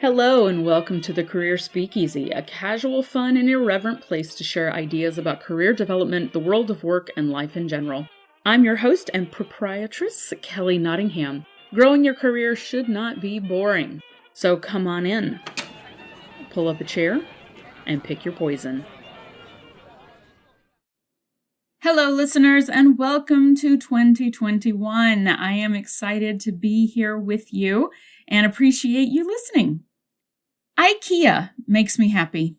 Hello and welcome to the Career Speakeasy, a casual, fun, and irreverent place to share ideas about career development, the world of work, and life in general. I'm your host and proprietress, Kelly Nottingham. Growing your career should not be boring. So come on in, pull up a chair, and pick your poison. Hello, listeners, and welcome to 2021. I am excited to be here with you and appreciate you listening. IKEA makes me happy.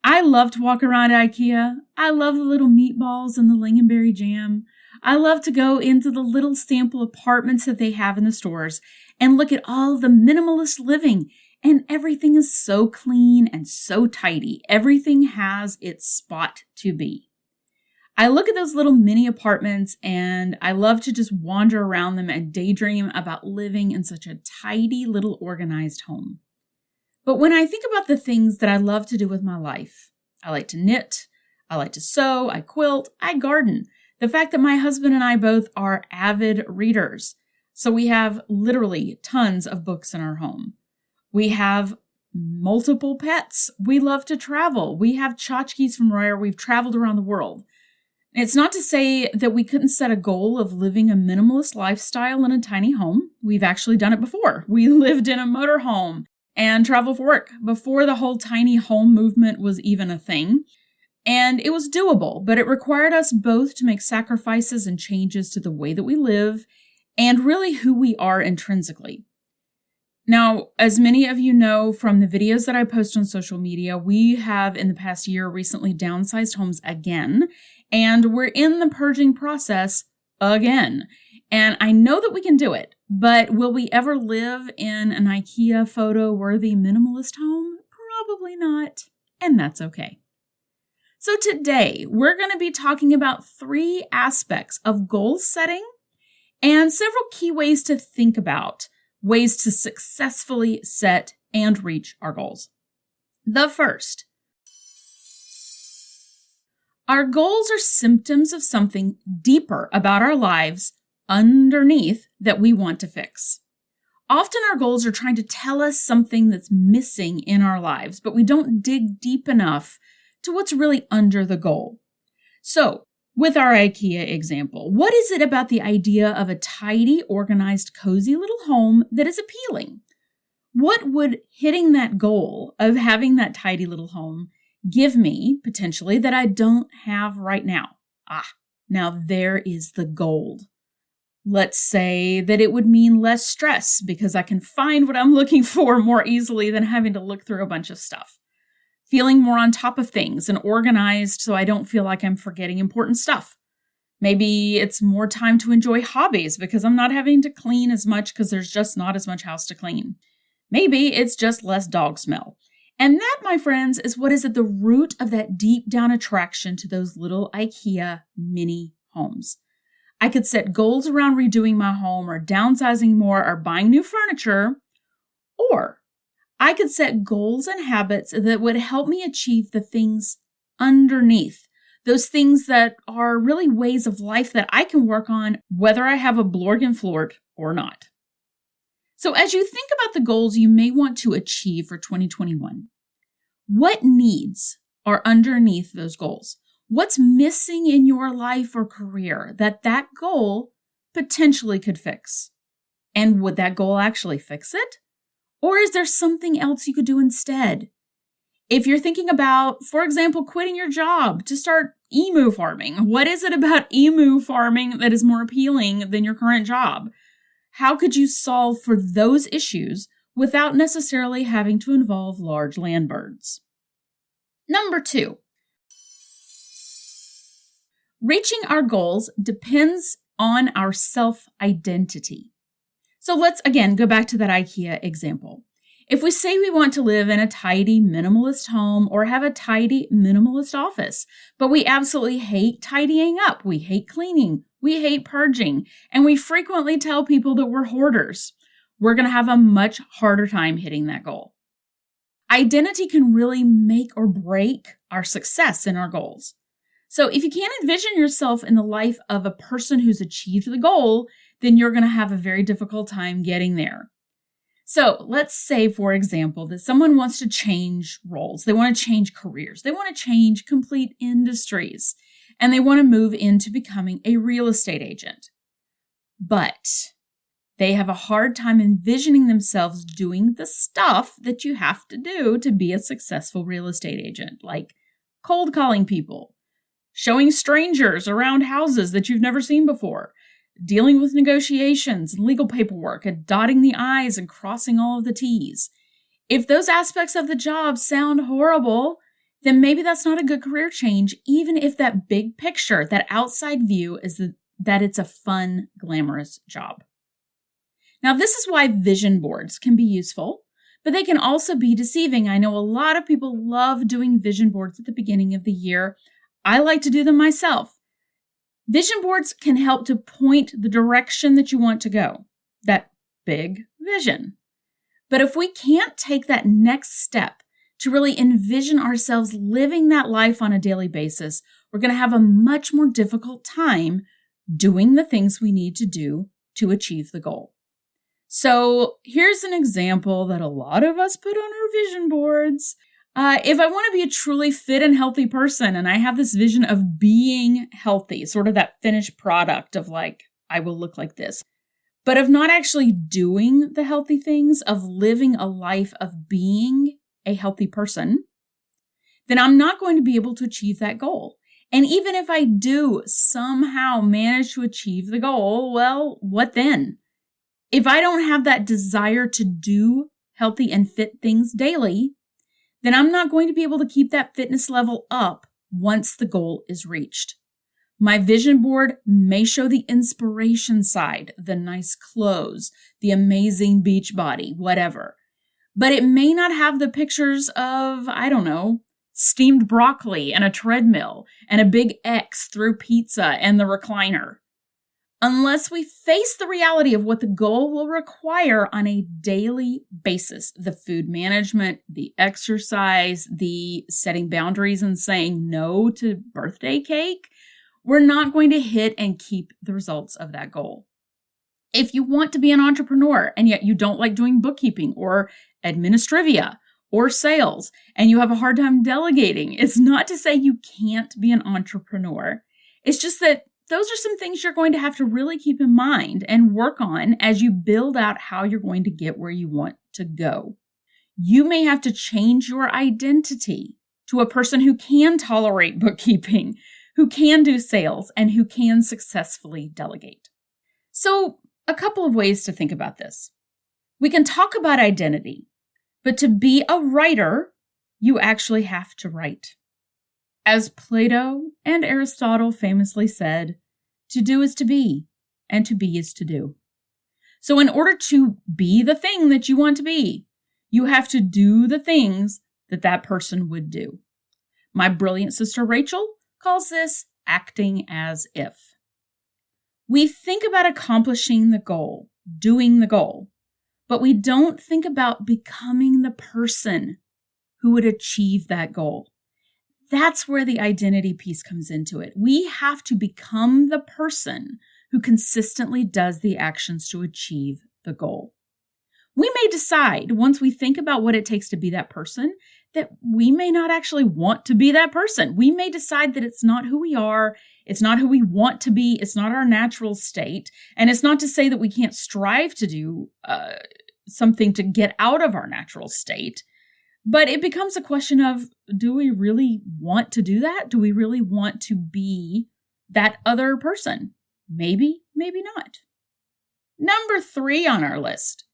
I love to walk around IKEA. I love the little meatballs and the lingonberry jam. I love to go into the little sample apartments that they have in the stores and look at all the minimalist living. And everything is so clean and so tidy. Everything has its spot to be. I look at those little mini apartments and I love to just wander around them and daydream about living in such a tidy little organized home. But when I think about the things that I love to do with my life, I like to knit, I like to sew, I quilt, I garden. The fact that my husband and I both are avid readers. So we have literally tons of books in our home. We have multiple pets. We love to travel. We have tchotchkes from where we've traveled around the world. It's not to say that we couldn't set a goal of living a minimalist lifestyle in a tiny home. We've actually done it before. We lived in a motorhome and traveled for work before the whole tiny home movement was even a thing. And it was doable, but it required us both to make sacrifices and changes to the way that we live and really who we are intrinsically. Now, as many of you know from the videos that I post on social media, we have in the past year recently downsized homes again, and we're in the purging process again. And I know that we can do it, but will we ever live in an IKEA photo-worthy minimalist home? Probably not, and that's okay. So today, we're going to be talking about 3 aspects of goal setting and several key ways to think about ways to successfully set and reach our goals. The first, our goals are symptoms of something deeper about our lives underneath that we want to fix. Often our goals are trying to tell us something that's missing in our lives, but we don't dig deep enough to what's really under the goal. So, with our IKEA example, what is it about the idea of a tidy, organized, cozy little home that is appealing? What would hitting that goal of having that tidy little home give me, potentially, that I don't have right now? Now there is the gold. Let's say that it would mean less stress because I can find what I'm looking for more easily than having to look through a bunch of stuff. Feeling more on top of things and organized so I don't feel like I'm forgetting important stuff. Maybe it's more time to enjoy hobbies because I'm not having to clean as much because there's just not as much house to clean. Maybe it's just less dog smell. And that, my friends, is what is at the root of that deep down attraction to those little IKEA mini homes. I could set goals around redoing my home or downsizing more or buying new furniture, or I could set goals and habits that would help me achieve the things underneath, those things that are really ways of life that I can work on whether I have a Blorgenflort or not. So as you think about the goals you may want to achieve for 2021, what needs are underneath those goals? What's missing in your life or career that goal potentially could fix? And would that goal actually fix it? Or is there something else you could do instead? If you're thinking about, for example, quitting your job to start emu farming, what is it about emu farming that is more appealing than your current job? How could you solve for those issues without necessarily having to involve large land birds? Number 2, reaching our goals depends on our self-identity. So let's, again, go back to that IKEA example. If we say we want to live in a tidy, minimalist home or have a tidy, minimalist office, but we absolutely hate tidying up, we hate cleaning, we hate purging, and we frequently tell people that we're hoarders, we're going to have a much harder time hitting that goal. Identity can really make or break our success in our goals. So if you can't envision yourself in the life of a person who's achieved the goal, then you're going to have a very difficult time getting there. So let's say, for example, that someone wants to change roles. They want to change careers. They want to change complete industries, and they want to move into becoming a real estate agent. But they have a hard time envisioning themselves doing the stuff that you have to do to be a successful real estate agent, like cold calling people, showing strangers around houses that you've never seen before, dealing with negotiations and legal paperwork, and dotting the I's and crossing all of the T's. If those aspects of the job sound horrible, then maybe that's not a good career change, even if that big picture, that outside view is that it's a fun, glamorous job. Now, this is why vision boards can be useful, but they can also be deceiving. I know a lot of people love doing vision boards at the beginning of the year. I like to do them myself. Vision boards can help to point the direction that you want to go, that big vision. But if we can't take that next step to really envision ourselves living that life on a daily basis, we're going to have a much more difficult time doing the things we need to do to achieve the goal. So here's an example that a lot of us put on our vision boards. If I want to be a truly fit and healthy person, and I have this vision of being healthy, sort of that finished product of like, I will look like this, but of not actually doing the healthy things, of living a life of being a healthy person, then I'm not going to be able to achieve that goal. And even if I do somehow manage to achieve the goal, well, what then? If I don't have that desire to do healthy and fit things daily, then I'm not going to be able to keep that fitness level up once the goal is reached. My vision board may show the inspiration side, the nice clothes, the amazing beach body, whatever. But it may not have the pictures of, steamed broccoli and a treadmill and a big X through pizza and the recliner. Unless we face the reality of what the goal will require on a daily basis, the food management, the exercise, the setting boundaries and saying no to birthday cake, we're not going to hit and keep the results of that goal. If you want to be an entrepreneur and yet you don't like doing bookkeeping or administrivia or sales and you have a hard time delegating, it's not to say you can't be an entrepreneur. It's just that those are some things you're going to have to really keep in mind and work on as you build out how you're going to get where you want to go. You may have to change your identity to a person who can tolerate bookkeeping, who can do sales, and who can successfully delegate. So, a couple of ways to think about this. We can talk about identity, but to be a writer, you actually have to write. As Plato and Aristotle famously said, to do is to be, and to be is to do. So in order to be the thing that you want to be, you have to do the things that that person would do. My brilliant sister Rachel calls this acting as if. We think about accomplishing the goal, doing the goal, but we don't think about becoming the person who would achieve that goal. That's where the identity piece comes into it. We have to become the person who consistently does the actions to achieve the goal. We may decide, once we think about what it takes to be that person, that we may not actually want to be that person. We may decide that it's not who we are, it's not who we want to be, it's not our natural state, and it's not to say that we can't strive to do something to get out of our natural state. But it becomes a question of, do we really want to do that? Do we really want to be that other person? Maybe, maybe not. Number 3 on our list.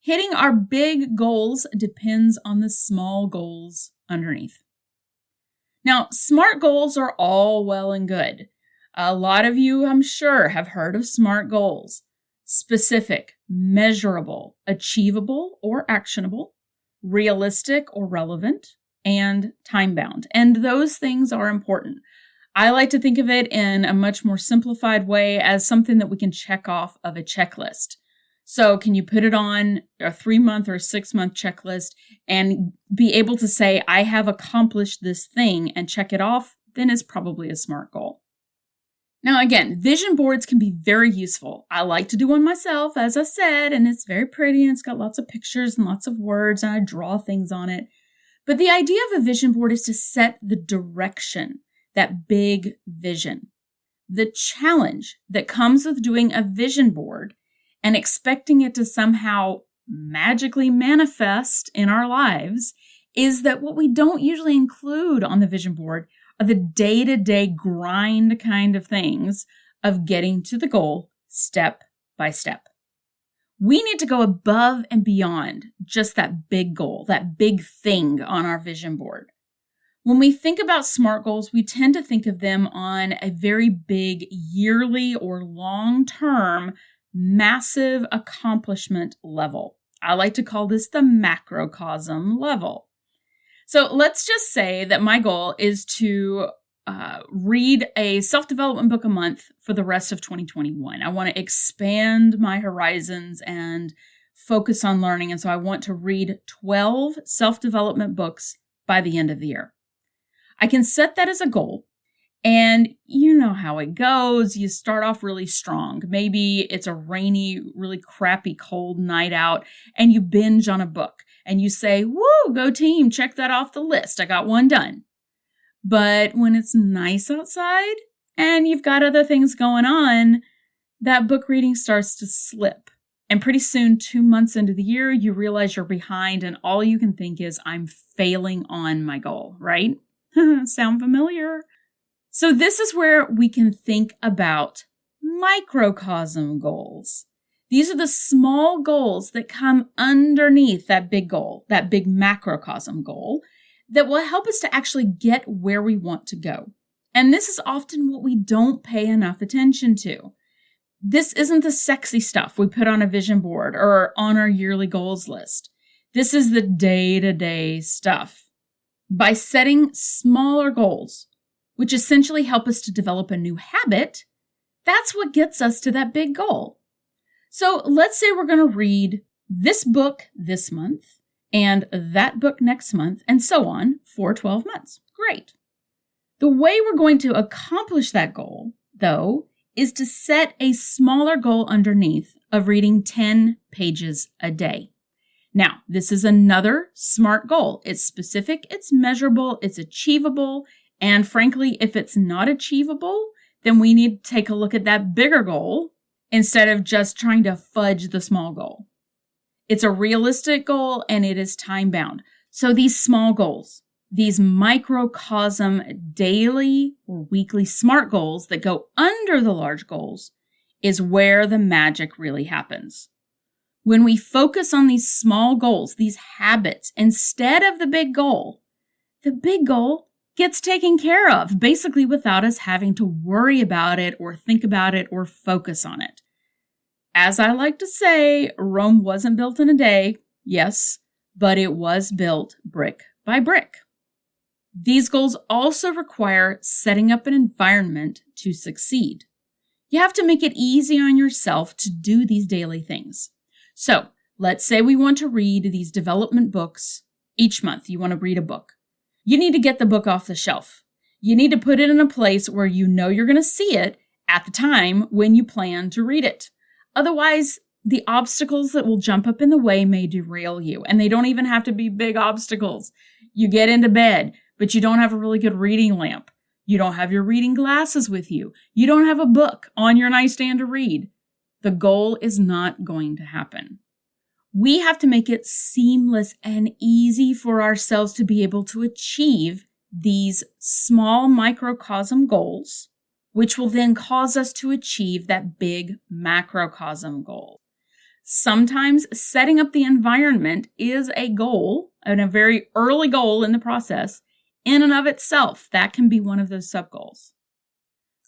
Hitting our big goals depends on the small goals underneath. Now, SMART goals are all well and good. A lot of you, I'm sure, have heard of SMART goals. Specific, measurable, achievable or actionable, realistic or relevant, and time-bound. And those things are important. I like to think of it in a much more simplified way as something that we can check off of a checklist. So can you put it on a 3-month or a 6-month checklist and be able to say, I have accomplished this thing and check it off? Then it's probably a SMART goal. Now, again, vision boards can be very useful. I like to do one myself, as I said, and it's very pretty and it's got lots of pictures and lots of words and I draw things on it. But the idea of a vision board is to set the direction, that big vision. The challenge that comes with doing a vision board and expecting it to somehow magically manifest in our lives is that what we don't usually include on the vision board are the day-to-day grind kind of things of getting to the goal step by step. We need to go above and beyond just that big goal, that big thing on our vision board. When we think about SMART goals, we tend to think of them on a very big yearly or long-term massive accomplishment level. I like to call this the macrocosm level. So let's just say that my goal is to read a self-development book a month for the rest of 2021. I want to expand my horizons and focus on learning. And so I want to read 12 self-development books by the end of the year. I can set that as a goal. And you know how it goes. You start off really strong. Maybe it's a rainy, really crappy, cold night out, and you binge on a book. And you say, woo, go team, check that off the list. I got one done. But when it's nice outside and you've got other things going on, that book reading starts to slip. And pretty soon, 2 months into the year, you realize you're behind and all you can think is, I'm failing on my goal, right? Sound familiar? So this is where we can think about microcosm goals. These are the small goals that come underneath that big goal, that big macrocosm goal, that will help us to actually get where we want to go. And this is often what we don't pay enough attention to. This isn't the sexy stuff we put on a vision board or on our yearly goals list. This is the day-to-day stuff. By setting smaller goals, which essentially help us to develop a new habit, that's what gets us to that big goal. So let's say we're going to read this book this month and that book next month and so on for 12 months. Great. The way we're going to accomplish that goal, though, is to set a smaller goal underneath of reading 10 pages a day. Now, this is another SMART goal. It's specific, it's measurable, it's achievable, and frankly, if it's not achievable, then we need to take a look at that bigger goal instead of just trying to fudge the small goal. It's a realistic goal and it is time-bound. So these small goals, these microcosm daily or weekly SMART goals that go under the large goals is where the magic really happens. When we focus on these small goals, these habits, instead of the big goal gets taken care of, basically without us having to worry about it or think about it or focus on it. As I like to say, Rome wasn't built in a day, yes, but it was built brick by brick. These goals also require setting up an environment to succeed. You have to make it easy on yourself to do these daily things. So let's say we want to read these development books each month. You want to read a book. You need to get the book off the shelf. You need to put it in a place where you know you're going to see it at the time when you plan to read it. Otherwise, the obstacles that will jump up in the way may derail you. And they don't even have to be big obstacles. You get into bed, but you don't have a really good reading lamp. You don't have your reading glasses with you. You don't have a book on your nightstand to read. The goal is not going to happen. We have to make it seamless and easy for ourselves to be able to achieve these small microcosm goals, which will then cause us to achieve that big macrocosm goal. Sometimes setting up the environment is a goal, and a very early goal in the process, in and of itself. That can be one of those sub-goals.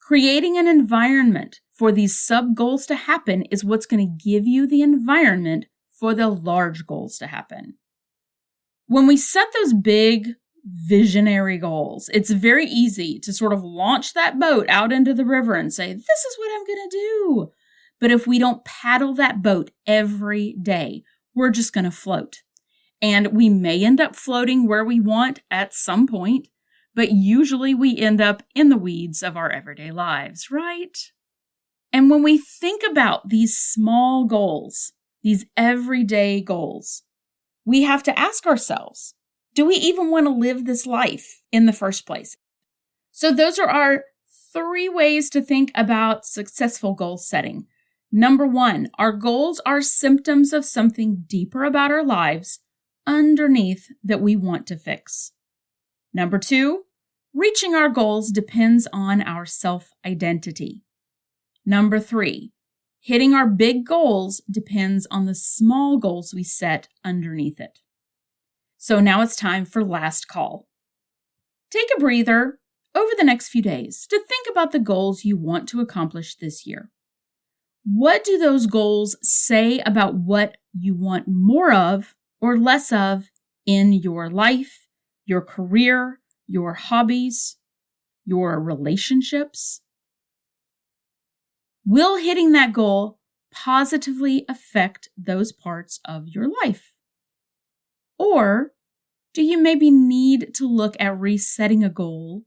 Creating an environment for these sub-goals to happen is what's going to give you the environment for the large goals to happen. When we set those big visionary goals, it's very easy to sort of launch that boat out into the river and say, this is what I'm going to do. But if we don't paddle that boat every day, we're just going to float. And we may end up floating where we want at some point, but usually we end up in the weeds of our everyday lives, right? And when we think about these small goals, these everyday goals, we have to ask ourselves, do we even want to live this life in the first place? So those are our 3 ways to think about successful goal setting. Number 1, our goals are symptoms of something deeper about our lives underneath that we want to fix. Number 2, reaching our goals depends on our self-identity. Number 3, hitting our big goals depends on the small goals we set underneath it. So now it's time for last call. Take a breather over the next few days to think about the goals you want to accomplish this year. What do those goals say about what you want more of or less of in your life, your career, your hobbies, your relationships? Will hitting that goal positively affect those parts of your life? Or do you maybe need to look at resetting a goal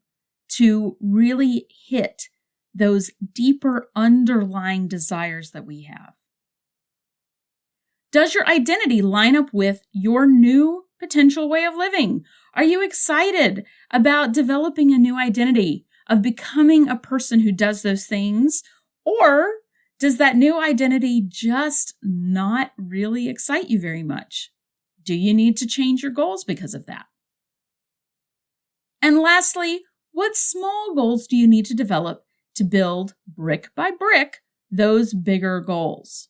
to really hit those deeper underlying desires that we have? Does your identity line up with your new potential way of living? Are you excited about developing a new identity, of becoming a person who does those things? Or does that new identity just not really excite you very much? Do you need to change your goals because of that? And lastly, what small goals do you need to develop to build brick by brick those bigger goals?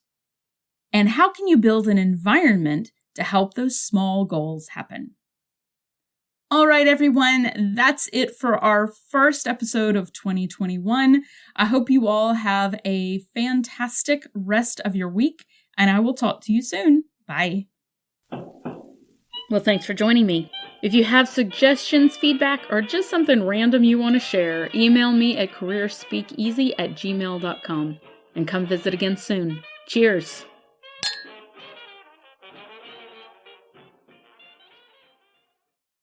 And how can you build an environment to help those small goals happen? All right, everyone, that's it for our first episode of 2021. I hope you all have a fantastic rest of your week, and I will talk to you soon. Bye. Well, thanks for joining me. If you have suggestions, feedback, or just something random you want to share, email me at careerspeakeasy@gmail.com. And come visit again soon. Cheers!